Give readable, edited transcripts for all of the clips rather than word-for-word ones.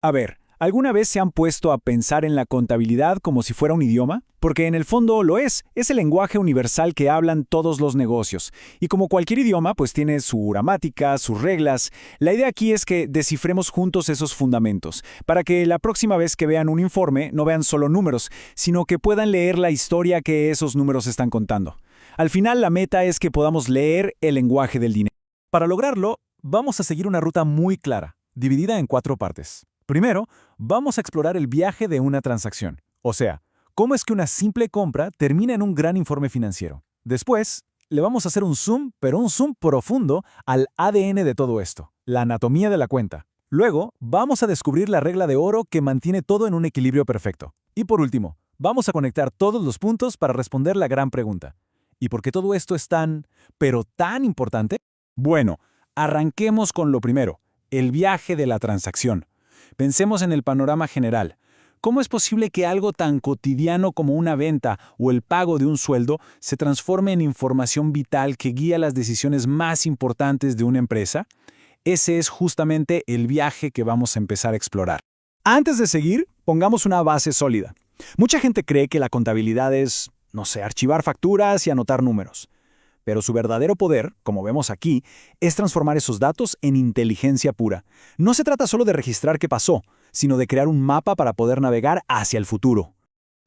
A ver, ¿alguna vez se han puesto a pensar en la contabilidad como si fuera un idioma? Porque en el fondo lo es el lenguaje universal que hablan todos los negocios. Y como cualquier idioma, pues tiene su gramática, sus reglas. La idea aquí es que descifremos juntos esos fundamentos, para que la próxima vez que vean un informe no vean solo números, sino que puedan leer la historia que esos números están contando. Al final, la meta es que podamos leer el lenguaje del dinero. Para lograrlo, vamos a seguir una ruta muy clara, dividida en 4 partes. Primero, vamos a explorar el viaje de una transacción, o sea, cómo es que una simple compra termina en un gran informe financiero. Después, le vamos a hacer un zoom, pero un zoom profundo al ADN de todo esto, la anatomía de la cuenta. Luego, vamos a descubrir la regla de oro que mantiene todo en un equilibrio perfecto. Y por último, vamos a conectar todos los puntos para responder la gran pregunta. ¿Y por qué todo esto es tan, pero tan importante? Bueno, arranquemos con lo primero, el viaje de la transacción. Pensemos en el panorama general. ¿Cómo es posible que algo tan cotidiano como una venta o el pago de un sueldo se transforme en información vital que guía las decisiones más importantes de una empresa? Ese es justamente el viaje que vamos a empezar a explorar. Antes de seguir, pongamos una base sólida. Mucha gente cree que la contabilidad es, archivar facturas y anotar números. Pero su verdadero poder, como vemos aquí, es transformar esos datos en inteligencia pura. No se trata solo de registrar qué pasó, sino de crear un mapa para poder navegar hacia el futuro.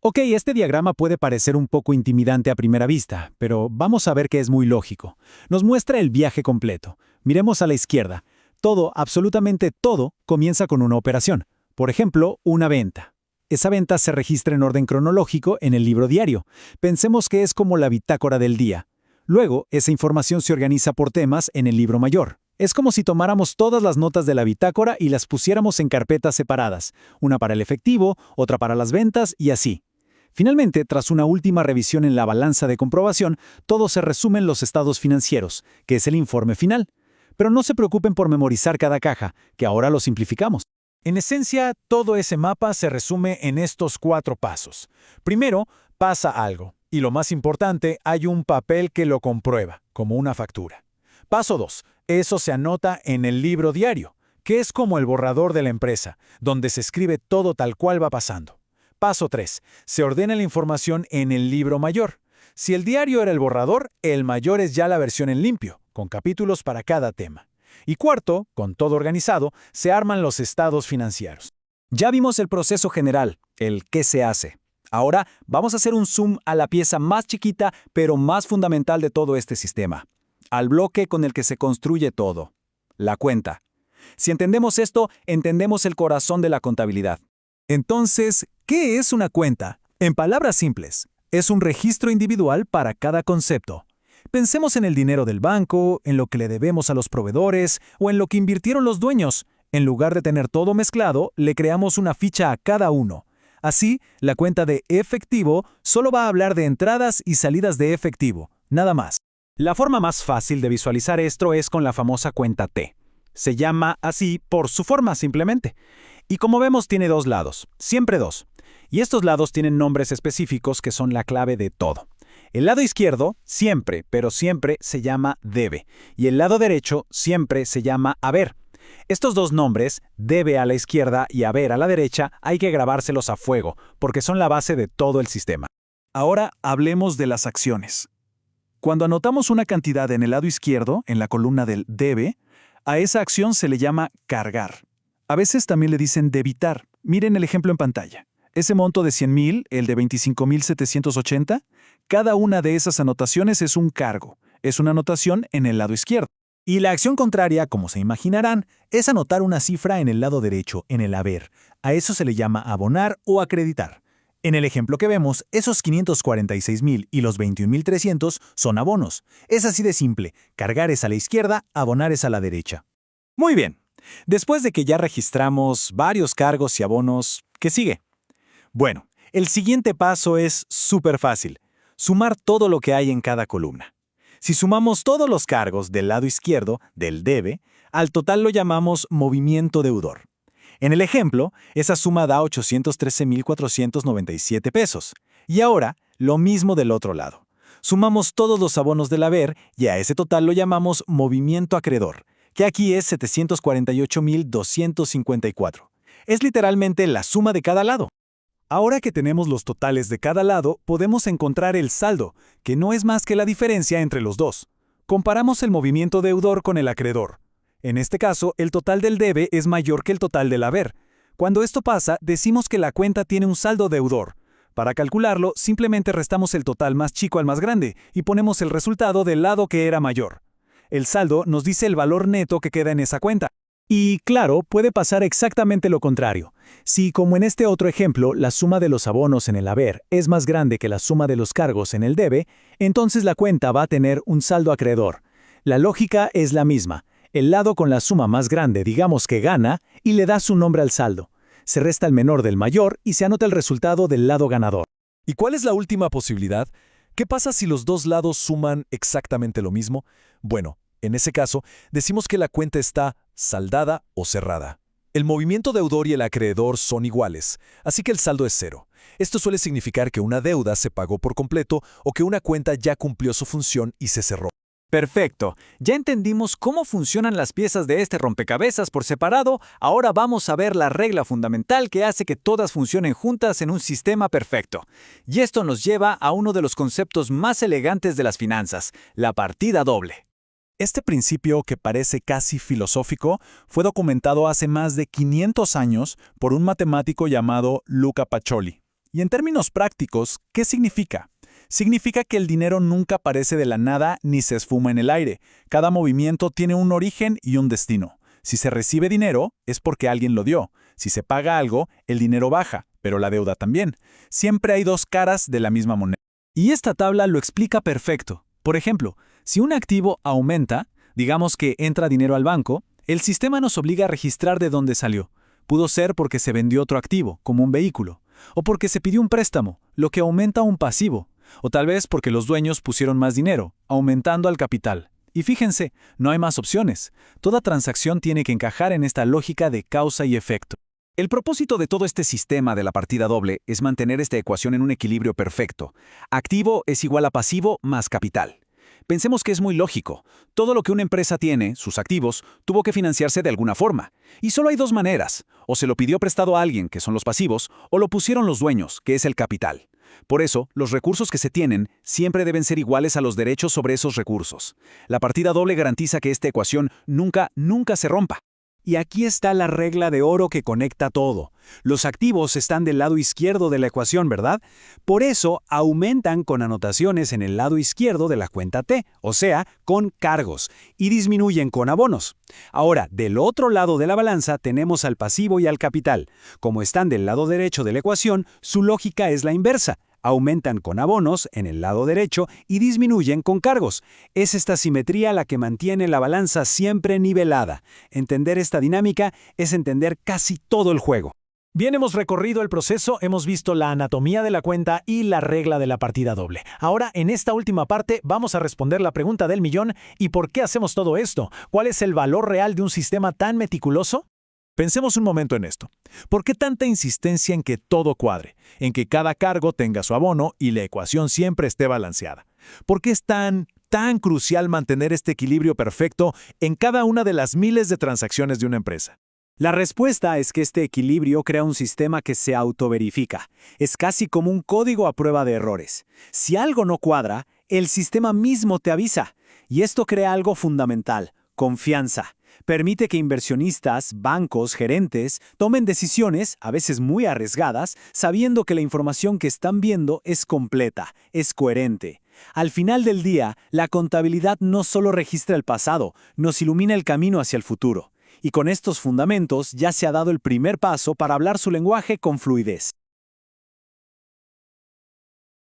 Ok, este diagrama puede parecer un poco intimidante a primera vista, pero vamos a ver que es muy lógico. Nos muestra el viaje completo. Miremos a la izquierda. Todo, absolutamente todo, comienza con una operación. Por ejemplo, una venta. Esa venta se registra en orden cronológico en el libro diario. Pensemos que es como la bitácora del día. Luego, esa información se organiza por temas en el libro mayor. Es como si tomáramos todas las notas de la bitácora y las pusiéramos en carpetas separadas, una para el efectivo, otra para las ventas y así. Finalmente, tras una última revisión en la balanza de comprobación, todo se resume en los estados financieros, que es el informe final. Pero no se preocupen por memorizar cada caja, que ahora lo simplificamos. En esencia, todo ese mapa se resume en estos 4 pasos. Primero, pasa algo. Y lo más importante, hay un papel que lo comprueba, como una factura. Paso 2. Eso se anota en el libro diario, que es como el borrador de la empresa, donde se escribe todo tal cual va pasando. Paso 3. Se ordena la información en el libro mayor. Si el diario era el borrador, el mayor es ya la versión en limpio, con capítulos para cada tema. Y cuarto, con todo organizado, se arman los estados financieros. Ya vimos el proceso general, el qué se hace. Ahora vamos a hacer un zoom a la pieza más chiquita, pero más fundamental de todo este sistema. Al bloque con el que se construye todo. La cuenta. Si entendemos esto, entendemos el corazón de la contabilidad. Entonces, ¿qué es una cuenta? En palabras simples, es un registro individual para cada concepto. Pensemos en el dinero del banco, en lo que le debemos a los proveedores o en lo que invirtieron los dueños. En lugar de tener todo mezclado, le creamos una ficha a cada uno. Así, la cuenta de efectivo solo va a hablar de entradas y salidas de efectivo, nada más. La forma más fácil de visualizar esto es con la famosa cuenta T. Se llama así por su forma simplemente. Y como vemos tiene 2 lados, siempre 2. Y estos lados tienen nombres específicos que son la clave de todo. El lado izquierdo, siempre, pero siempre se llama debe. Y el lado derecho, siempre se llama haber. Estos 2 nombres, debe a la izquierda y haber a la derecha, hay que grabárselos a fuego, porque son la base de todo el sistema. Ahora hablemos de las acciones. Cuando anotamos una cantidad en el lado izquierdo, en la columna del debe, a esa acción se le llama cargar. A veces también le dicen debitar. Miren el ejemplo en pantalla. Ese monto de 100,000, el de 25,780, cada una de esas anotaciones es un cargo. Es una anotación en el lado izquierdo. Y la acción contraria, como se imaginarán, es anotar una cifra en el lado derecho, en el haber. A eso se le llama abonar o acreditar. En el ejemplo que vemos, esos 546,000 y los 21,300 son abonos. Es así de simple. Cargar es a la izquierda, abonar es a la derecha. Muy bien. Después de que ya registramos varios cargos y abonos, ¿qué sigue? Bueno, el siguiente paso es súper fácil. Sumar todo lo que hay en cada columna. Si sumamos todos los cargos del lado izquierdo, del debe, al total lo llamamos movimiento deudor. En el ejemplo, esa suma da 813,497 pesos. Y ahora, lo mismo del otro lado. Sumamos todos los abonos del haber y a ese total lo llamamos movimiento acreedor, que aquí es 748,254. Es literalmente la suma de cada lado. Ahora que tenemos los totales de cada lado, podemos encontrar el saldo, que no es más que la diferencia entre los dos. Comparamos el movimiento deudor con el acreedor. En este caso, el total del debe es mayor que el total del haber. Cuando esto pasa, decimos que la cuenta tiene un saldo deudor. Para calcularlo, simplemente restamos el total más chico al más grande y ponemos el resultado del lado que era mayor. El saldo nos dice el valor neto que queda en esa cuenta. Y claro, puede pasar exactamente lo contrario. Si, como en este otro ejemplo, la suma de los abonos en el haber es más grande que la suma de los cargos en el debe, entonces la cuenta va a tener un saldo acreedor. La lógica es la misma. El lado con la suma más grande digamos que gana y le da su nombre al saldo. Se resta el menor del mayor y se anota el resultado del lado ganador. ¿Y cuál es la última posibilidad? ¿Qué pasa si los dos lados suman exactamente lo mismo? Bueno, en ese caso, decimos que la cuenta está saldada o cerrada. El movimiento deudor y el acreedor son iguales, así que el saldo es cero. Esto suele significar que una deuda se pagó por completo o que una cuenta ya cumplió su función y se cerró. Perfecto. Ya entendimos cómo funcionan las piezas de este rompecabezas por separado. Ahora vamos a ver la regla fundamental que hace que todas funcionen juntas en un sistema perfecto. Y esto nos lleva a uno de los conceptos más elegantes de las finanzas, la partida doble. Este principio, que parece casi filosófico, fue documentado hace más de 500 años por un matemático llamado Luca Pacioli. Y en términos prácticos, ¿qué significa? Significa que el dinero nunca aparece de la nada ni se esfuma en el aire. Cada movimiento tiene un origen y un destino. Si se recibe dinero, es porque alguien lo dio. Si se paga algo, el dinero baja, pero la deuda también. Siempre hay dos caras de la misma moneda. Y esta tabla lo explica perfecto. Por ejemplo, si un activo aumenta, digamos que entra dinero al banco, el sistema nos obliga a registrar de dónde salió. Pudo ser porque se vendió otro activo, como un vehículo, o porque se pidió un préstamo, lo que aumenta un pasivo, o tal vez porque los dueños pusieron más dinero, aumentando al capital. Y fíjense, no hay más opciones. Toda transacción tiene que encajar en esta lógica de causa y efecto. El propósito de todo este sistema de la partida doble es mantener esta ecuación en un equilibrio perfecto. Activo es igual a pasivo más capital. Pensemos que es muy lógico. Todo lo que una empresa tiene, sus activos, tuvo que financiarse de alguna forma. Y solo hay dos maneras. O se lo pidió prestado a alguien, que son los pasivos, o lo pusieron los dueños, que es el capital. Por eso, los recursos que se tienen siempre deben ser iguales a los derechos sobre esos recursos. La partida doble garantiza que esta ecuación nunca se rompa. Y aquí está la regla de oro que conecta todo. Los activos están del lado izquierdo de la ecuación, ¿verdad? Por eso aumentan con anotaciones en el lado izquierdo de la cuenta T, o sea, con cargos, y disminuyen con abonos. Ahora, del otro lado de la balanza tenemos al pasivo y al capital. Como están del lado derecho de la ecuación, su lógica es la inversa. Aumentan con abonos en el lado derecho y disminuyen con cargos. Es esta simetría la que mantiene la balanza siempre nivelada. Entender esta dinámica es entender casi todo el juego. Bien, hemos recorrido el proceso, hemos visto la anatomía de la cuenta y la regla de la partida doble. Ahora, en esta última parte, vamos a responder la pregunta del millón: ¿y por qué hacemos todo esto? ¿Cuál es el valor real de un sistema tan meticuloso? Pensemos un momento en esto. ¿Por qué tanta insistencia en que todo cuadre, en que cada cargo tenga su abono y la ecuación siempre esté balanceada? ¿Por qué es tan crucial mantener este equilibrio perfecto en cada una de las miles de transacciones de una empresa? La respuesta es que este equilibrio crea un sistema que se autoverifica. Es casi como un código a prueba de errores. Si algo no cuadra, el sistema mismo te avisa. Y esto crea algo fundamental: confianza. Permite que inversionistas, bancos, gerentes tomen decisiones, a veces muy arriesgadas, sabiendo que la información que están viendo es completa, es coherente. Al final del día, la contabilidad no solo registra el pasado, nos ilumina el camino hacia el futuro. Y con estos fundamentos ya se ha dado el primer paso para hablar su lenguaje con fluidez.